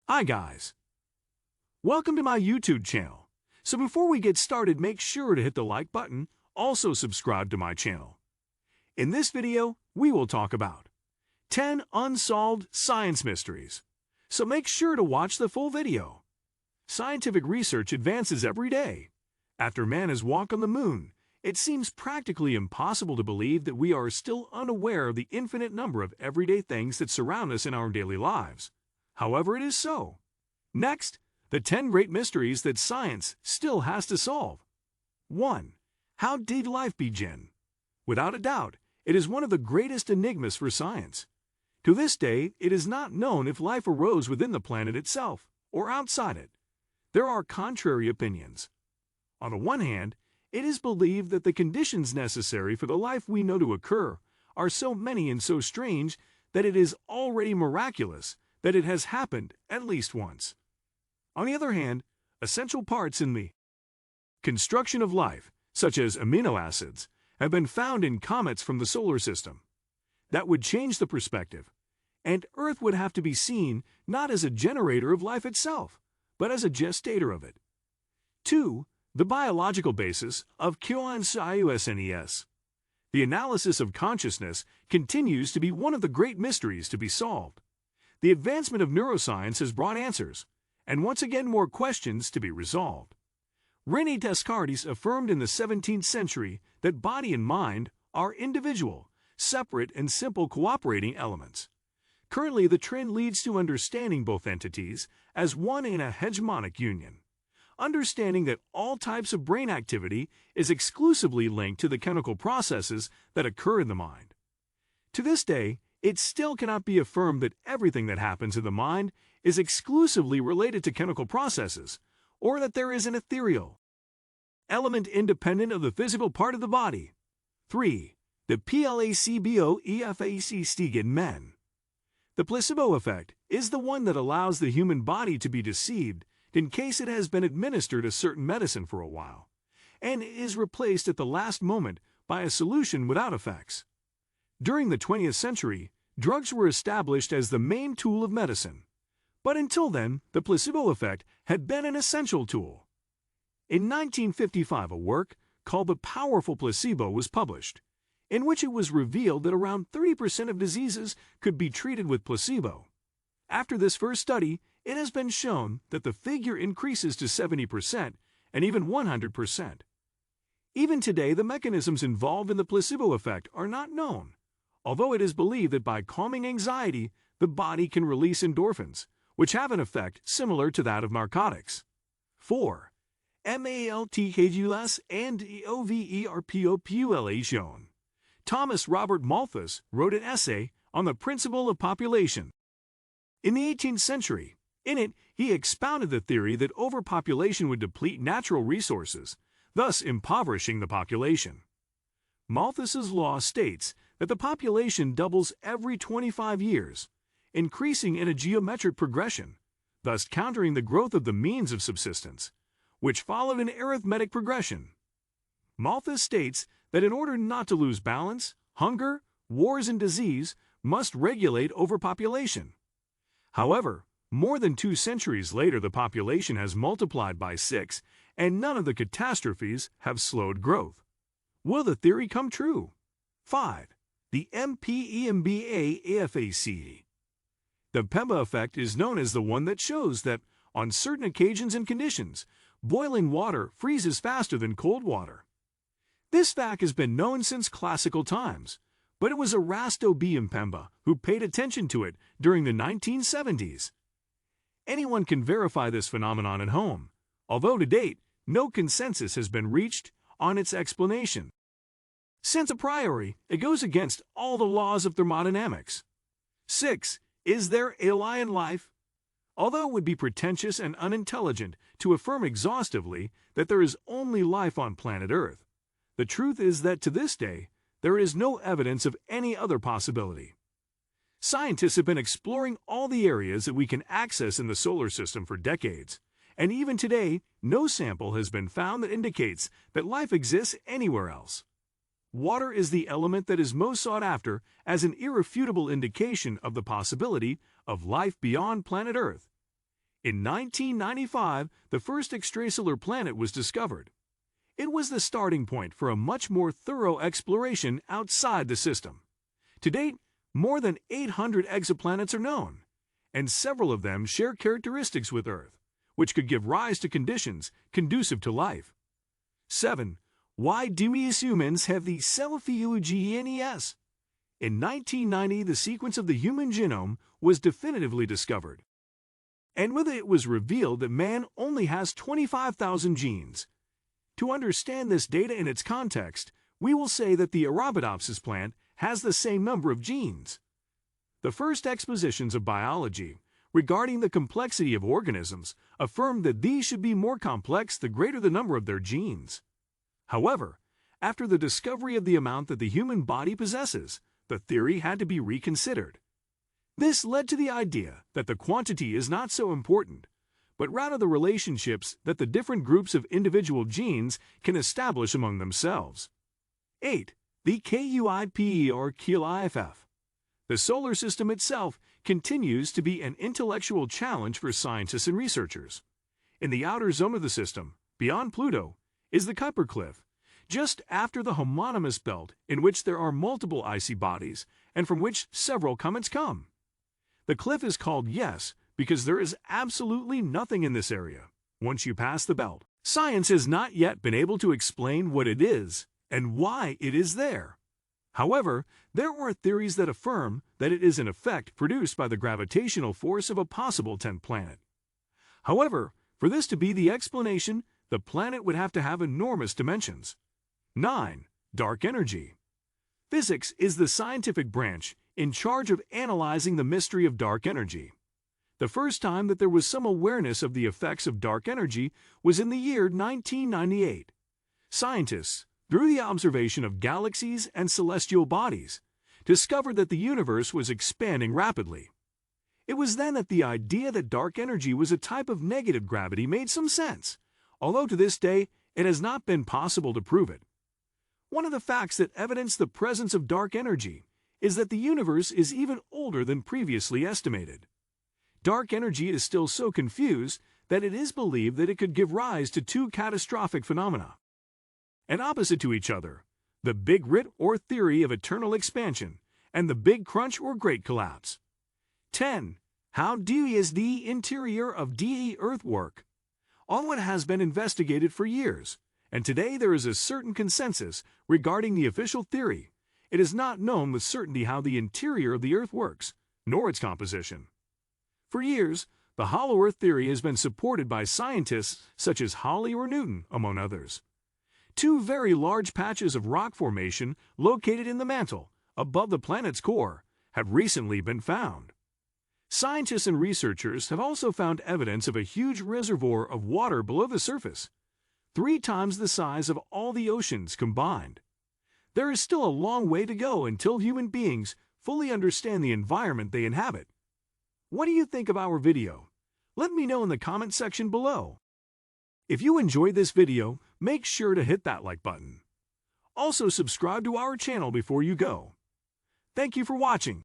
Hi guys, welcome to my YouTube channel. So before we get started, make sure to hit the like button, also subscribe to my channel. In this video, we will talk about 10 unsolved science mysteries. So make sure to watch the full video. Scientific research advances every day. After man has walked on the moon, it seems practically impossible to believe that we are still unaware of the infinite number of everyday things that surround us in our daily lives. However, it is so. Next, the 10 great mysteries that science still has to solve. 1. How did life begin? Without a doubt, it is one of the greatest enigmas for science. To this day, it is not known if life arose within the planet itself or outside it. There are contrary opinions. On the one hand, it is believed that the conditions necessary for the life we know to occur are so many and so strange that it is already miraculous that it has happened at least once. On the other hand, essential parts in the construction of life, such as amino acids, have been found in comets from the solar system. That would change the perspective, and Earth would have to be seen not as a generator of life itself, but as a gestator of it. 2. The biological basis of consciousness. The analysis of consciousness continues to be one of the great mysteries to be solved. The advancement of neuroscience has brought answers, and once again more questions to be resolved. René Descartes affirmed in the 17th century that body and mind are individual, separate, and simple cooperating elements. Currently, the trend leads to understanding both entities as one in a hegemonic union. Understanding that all types of brain activity is exclusively linked to the chemical processes that occur in the mind. To this day, it still cannot be affirmed that everything that happens in the mind is exclusively related to chemical processes, or that there is an ethereal element independent of the physical part of the body. 3. The placebo effect in men. The placebo effect is the one that allows the human body to be deceived in case it has been administered a certain medicine for a while, and is replaced at the last moment by a solution without effects. During the 20th century, drugs were established as the main tool of medicine, but until then, the placebo effect had been an essential tool. In 1955, a work called The Powerful Placebo was published, in which it was revealed that around 30% of diseases could be treated with placebo. After this first study, it has been shown that the figure increases to 70% and even 100%. Even today, the mechanisms involved in the placebo effect are not known, although it is believed that by calming anxiety, the body can release endorphins, which have an effect similar to that of narcotics. 4. Malthus and Overpopulation. Thomas Robert Malthus wrote an essay on the principle of population in the 18th century. In it, he expounded the theory that overpopulation would deplete natural resources, thus impoverishing the population. Malthus's law states that the population doubles every 25 years, increasing in a geometric progression, thus countering the growth of the means of subsistence, which followed an arithmetic progression. Malthus states that in order not to lose balance, hunger, wars, and disease must regulate overpopulation. However, more than 2 centuries later, the population has multiplied by 6, and none of the catastrophes have slowed growth. Will the theory come true? 5. The Pema Effect. The Pema Effect is known as the one that shows that, on certain occasions and conditions, boiling water freezes faster than cold water. This fact has been known since classical times, but it was Erasto Pema who paid attention to it during the 1970s. Anyone can verify this phenomenon at home, although to date, no consensus has been reached on its explanation. Since a priori, it goes against all the laws of thermodynamics. 6. Is there alien life? Although it would be pretentious and unintelligent to affirm exhaustively that there is only life on planet Earth, the truth is that to this day, there is no evidence of any other possibility. Scientists have been exploring all the areas that we can access in the solar system for decades, and even today, no sample has been found that indicates that life exists anywhere else. Water is the element that is most sought after as an irrefutable indication of the possibility of life beyond planet Earth. In 1995, the first extrasolar planet was discovered. It was the starting point for a much more thorough exploration outside the system. To date, more than 800 exoplanets are known, and several of them share characteristics with Earth, which could give rise to conditions conducive to life. 7. Why do we as humans have the self-genes? In 1990, the sequence of the human genome was definitively discovered. And with it was revealed that man only has 25,000 genes. To understand this data in its context, we will say that the Arabidopsis plant has the same number of genes. The first expositions of biology regarding the complexity of organisms affirmed that these should be more complex the greater the number of their genes. However, after the discovery of the amount that the human body possesses, the theory had to be reconsidered. This led to the idea that the quantity is not so important, but rather the relationships that the different groups of individual genes can establish among themselves. 8. The QIP or QIFF. The solar system itself continues to be an intellectual challenge for scientists and researchers. In the outer zone of the system, beyond Pluto, is the Kuiper Cliff, just after the homonymous belt in which there are multiple icy bodies and from which several comets come. The cliff is called Yes because there is absolutely nothing in this area once you pass the belt. Science has not yet been able to explain what it is and why it is there. However, there are theories that affirm that it is an effect produced by the gravitational force of a possible 10th planet. However, for this to be the explanation, the planet would have to have enormous dimensions. 9. Dark energy. Physics is the scientific branch in charge of analyzing the mystery of dark energy. The first time that there was some awareness of the effects of dark energy was in the year 1998. Scientists, through the observation of galaxies and celestial bodies, discovered that the universe was expanding rapidly. It was then that the idea that dark energy was a type of negative gravity made some sense, although to this day it has not been possible to prove it. One of the facts that evidence the presence of dark energy is that the universe is even older than previously estimated. Dark energy is still so confused that it is believed that it could give rise to two catastrophic phenomena. And opposite to each other, the Big Rip or theory of eternal expansion and the Big Crunch or Great Collapse. 10. How does the interior of the Earth work? All it has been investigated for years, and today there is a certain consensus regarding the official theory. It is not known with certainty how the interior of the Earth works, nor its composition. For years, the hollow Earth theory has been supported by scientists such as Hawley or Newton, among others. Two very large patches of rock formation located in the mantle, above the planet's core, have recently been found. Scientists and researchers have also found evidence of a huge reservoir of water below the surface, 3 times the size of all the oceans combined. There is still a long way to go until human beings fully understand the environment they inhabit. What do you think of our video? Let me know in the comment section below. If you enjoyed this video, make sure to hit that like button. Also subscribe to our channel before you go. Thank you for watching.